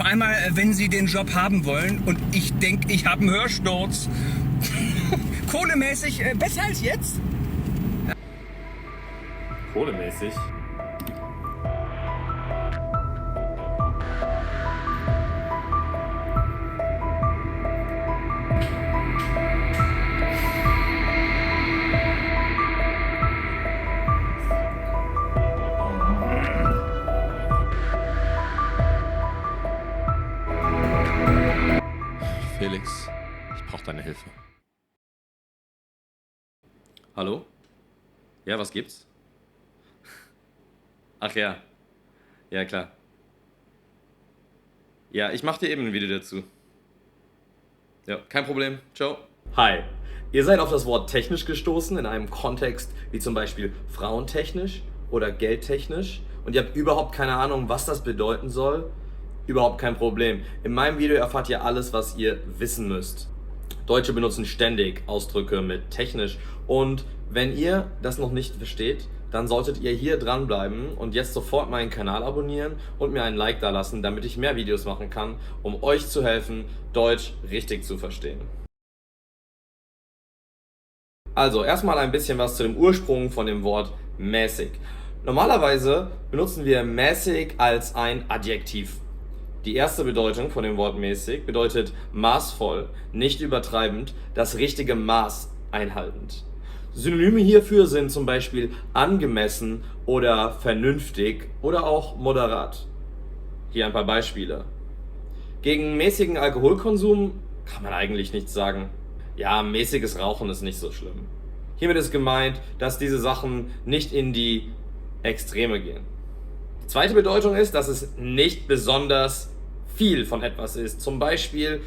einmal, wenn Sie den Job haben wollen und ich denke, ich habe einen Hörsturz. Kohlemäßig besser als jetzt? Kohlemäßig? Felix, ich brauche deine Hilfe. Hallo? Ja, was gibt's? Ach ja. Ja, klar. Ja, ich mache dir eben ein Video dazu. Ja, kein Problem. Ciao. Hi, ihr seid auf das Wort technisch gestoßen in einem Kontext wie zum Beispiel frauentechnisch oder geldtechnisch und ihr habt überhaupt keine Ahnung, was das bedeuten soll. Überhaupt kein Problem. In meinem Video erfahrt ihr alles, was ihr wissen müsst. Deutsche benutzen ständig Ausdrücke mit technisch und wenn ihr das noch nicht versteht, dann solltet ihr hier dranbleiben und jetzt sofort meinen Kanal abonnieren und mir einen Like da lassen, damit ich mehr Videos machen kann, um euch zu helfen, Deutsch richtig zu verstehen. Also erstmal ein bisschen was zu dem Ursprung von dem Wort mäßig. Normalerweise benutzen wir mäßig als ein Adjektiv. Die erste Bedeutung von dem Wort mäßig bedeutet maßvoll, nicht übertreibend, das richtige Maß einhaltend. Synonyme hierfür sind zum Beispiel angemessen oder vernünftig oder auch moderat. Hier ein paar Beispiele. Gegen mäßigen Alkoholkonsum kann man eigentlich nichts sagen. Ja, mäßiges Rauchen ist nicht so schlimm. Hiermit ist gemeint, dass diese Sachen nicht in die Extreme gehen. Die zweite Bedeutung ist, dass es nicht besonders viel von etwas ist. Zum Beispiel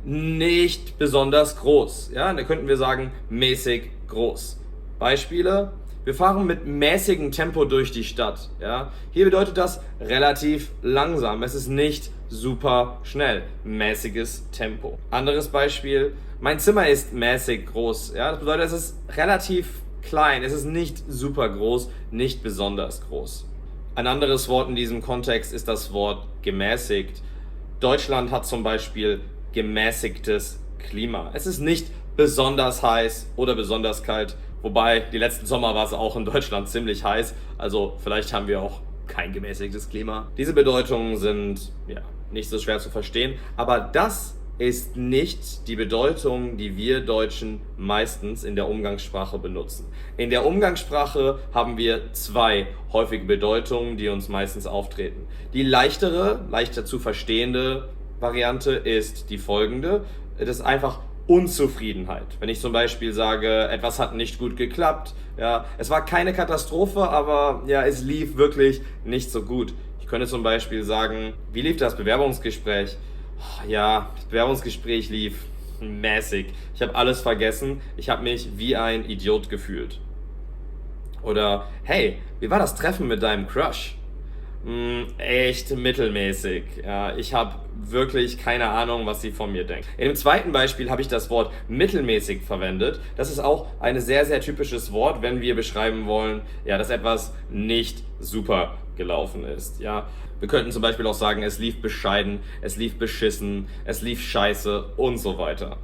nicht besonders groß. Ja, da könnten wir sagen mäßig groß. Beispiele: Wir fahren mit mäßigem Tempo durch die Stadt. Ja, hier bedeutet das relativ langsam. Es ist nicht super schnell. Mäßiges Tempo. Anderes Beispiel: Mein Zimmer ist mäßig groß. Ja, das bedeutet, es ist relativ klein. Es ist nicht super groß, nicht besonders groß. Ein anderes Wort in diesem Kontext ist das Wort gemäßigt. Deutschland hat zum Beispiel gemäßigtes Klima. Es ist nicht besonders heiß oder besonders kalt, wobei die letzten Sommer war es auch in Deutschland ziemlich heiß, also vielleicht haben wir auch kein gemäßigtes Klima. Diese Bedeutungen sind ja nicht so schwer zu verstehen, aber das ist nicht die Bedeutung, die wir Deutschen meistens in der Umgangssprache benutzen. In der Umgangssprache haben wir zwei häufige Bedeutungen, die uns meistens auftreten. Die leichter zu verstehende Variante ist die folgende. Das ist einfach Unzufriedenheit. Wenn ich zum Beispiel sage, etwas hat nicht gut geklappt, ja, es war keine Katastrophe, aber ja, es lief wirklich nicht so gut. Ich könnte zum Beispiel sagen, wie lief das Bewerbungsgespräch? Ja, das Bewerbungsgespräch lief mäßig. Ich habe alles vergessen. Ich habe mich wie ein Idiot gefühlt. Oder, hey, wie war das Treffen mit deinem Crush? Echt mittelmäßig. Ja, ich habe wirklich keine Ahnung, was sie von mir denkt. In dem zweiten Beispiel habe ich das Wort mittelmäßig verwendet. Das ist auch ein sehr, sehr typisches Wort, wenn wir beschreiben wollen, ja, dass etwas nicht super gelaufen ist. Ja, wir könnten zum Beispiel auch sagen, es lief bescheiden, es lief beschissen, es lief scheiße und so weiter.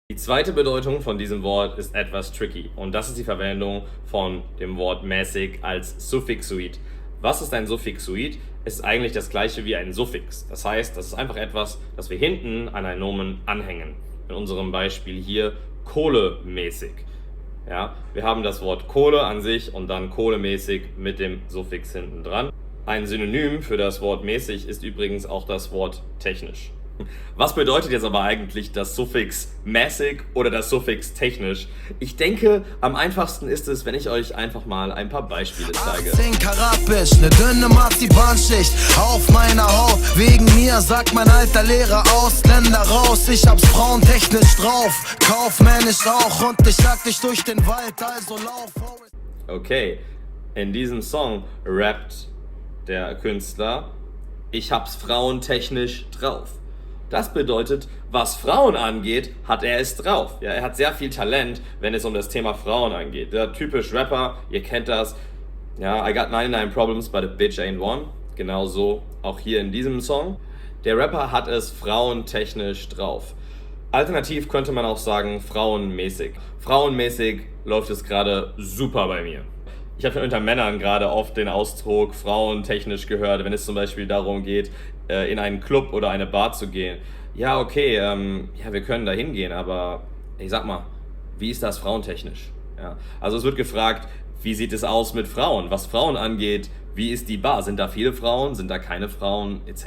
Die zweite Bedeutung von diesem Wort ist etwas tricky und das ist die Verwendung von dem Wort mäßig als Suffixoid. Was ist ein Suffixoid? Es ist eigentlich das gleiche wie ein Suffix. Das heißt, das ist einfach etwas, das wir hinten an ein Nomen anhängen. In unserem Beispiel hier kohlemäßig. Ja, wir haben das Wort Kohle an sich und dann kohlemäßig mit dem Suffix hinten dran. Ein Synonym für das Wort mäßig ist übrigens auch das Wort technisch. Was bedeutet jetzt aber eigentlich das Suffix mäßig oder das Suffix technisch? Ich denke, am einfachsten ist es, wenn ich euch einfach mal ein paar Beispiele zeige. 18 Karat Bitch, ne dünne Marzipanschicht auf meiner Haut. Wegen mir sagt mein alter Lehrer Ausländer raus. Ich hab's frauentechnisch drauf, kaufmännisch auch und ich jag dich durch den Wald, also lauf. Okay, in diesem Song rappt der Künstler, ich hab's frauentechnisch drauf. Das bedeutet, was Frauen angeht, hat er es drauf. Ja, er hat sehr viel Talent, wenn es um das Thema Frauen angeht. Der typisch Rapper, ihr kennt das. Ja, I got 99 problems, but a bitch ain't one. Genauso auch hier in diesem Song. Der Rapper hat es frauentechnisch drauf. Alternativ könnte man auch sagen frauenmäßig. Frauenmäßig läuft es gerade super bei mir. Ich habe unter Männern gerade oft den Ausdruck frauentechnisch gehört, wenn es zum Beispiel darum geht, in einen Club oder eine Bar zu gehen. Ja, okay, ja, wir können da hingehen, aber ich sag mal, wie ist das frauentechnisch? Ja, also es wird gefragt, wie sieht es aus mit Frauen? Was Frauen angeht, wie ist die Bar? Sind da viele Frauen? Sind da keine Frauen? Etc.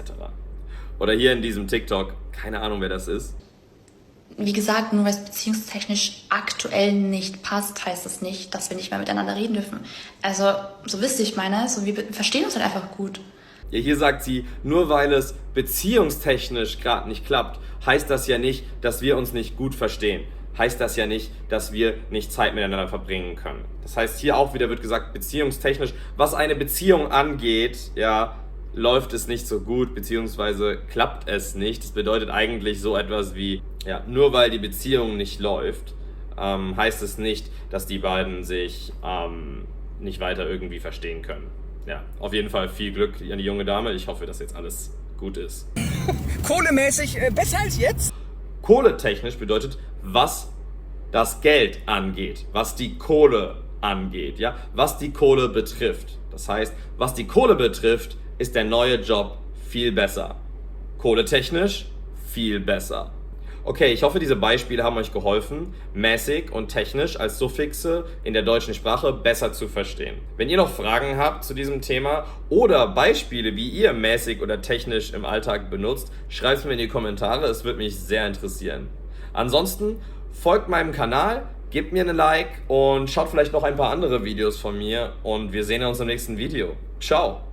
Oder hier in diesem TikTok, keine Ahnung, wer das ist. Wie gesagt, nur weil es beziehungstechnisch aktuell nicht passt, heißt das nicht, dass wir nicht mehr miteinander reden dürfen. Also, so wisst ihr, ich meine, so, wir verstehen uns halt einfach gut. Ja, hier sagt sie, nur weil es beziehungstechnisch gerade nicht klappt, heißt das ja nicht, dass wir uns nicht gut verstehen. Heißt das ja nicht, dass wir nicht Zeit miteinander verbringen können. Das heißt, hier auch wieder wird gesagt, beziehungstechnisch, was eine Beziehung angeht, ja, läuft es nicht so gut, beziehungsweise klappt es nicht. Das bedeutet eigentlich so etwas wie, ja, nur weil die Beziehung nicht läuft, heißt es nicht, dass die beiden sich nicht weiter irgendwie verstehen können. Ja, auf jeden Fall viel Glück an die junge Dame. Ich hoffe, dass jetzt alles gut ist. Kohlemäßig besser als jetzt? Kohletechnisch bedeutet, was das Geld angeht, was die Kohle angeht, ja, was die Kohle betrifft. Das heißt, was die Kohle betrifft, ist der neue Job viel besser. Kohletechnisch viel besser. Okay, ich hoffe, diese Beispiele haben euch geholfen, mäßig und technisch als Suffixe in der deutschen Sprache besser zu verstehen. Wenn ihr noch Fragen habt zu diesem Thema oder Beispiele, wie ihr mäßig oder technisch im Alltag benutzt, schreibt es mir in die Kommentare, es würde mich sehr interessieren. Ansonsten folgt meinem Kanal, gebt mir ein Like und schaut vielleicht noch ein paar andere Videos von mir und wir sehen uns im nächsten Video. Ciao!